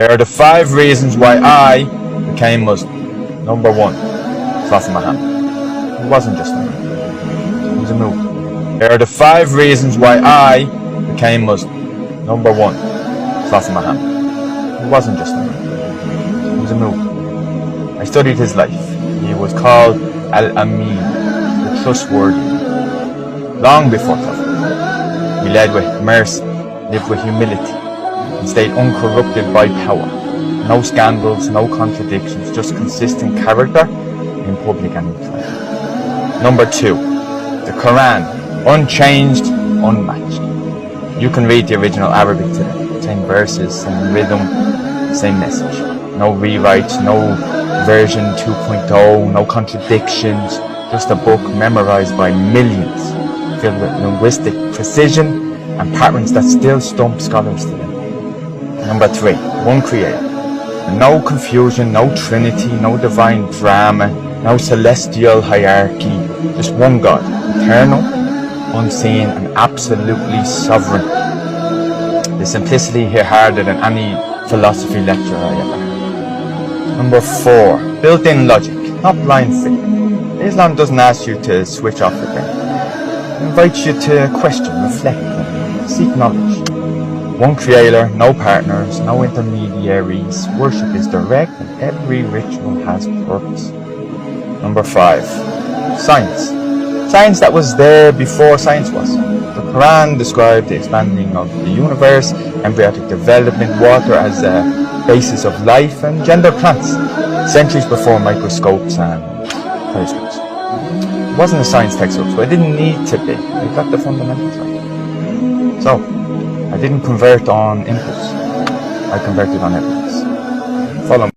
Here are the 5 reasons why I became Muslim. Number 1, Prophet Muhammad. It wasn't just a man, it was a movement. Here are the 5 reasons why I became Muslim. Number 1, Prophet Muhammad. It wasn't just a man, it was a movement. I studied his life. He was called Al-Amin, the trustworthy. Long before Prophet, he led with mercy, lived with humility, and stayed uncorrupted by power. No scandals, no contradictions, just consistent character in public and in private. Number 2, the Quran, unchanged, unmatched. You can read the original Arabic today. Same verses, same rhythm, same message. No rewrites, no version 2.0, no contradictions. Just a book memorized by millions, filled with linguistic precision and patterns that still stump scholars today. Number 3, one creator. No confusion, no trinity, no divine drama, no celestial hierarchy. Just one God, eternal, unseen, and absolutely sovereign. The simplicity hit harder than any philosophy lecture I ever heard. Number 4, built-in logic, not blind faith. Islam doesn't ask you to switch off your brain. It invites you to question, reflect, seek knowledge. One creator, no partners, no intermediaries. Worship is direct and every ritual has purpose. Number 5, science. Science that was there before science was. The Quran described the expanding of the universe, embryonic development, water as a basis of life, and gender plants, centuries before microscopes and telescopes. It wasn't a science textbook, so I didn't need to be. I got the fundamentals right. So, I didn't convert on impulse. I converted on evidence. Follow me.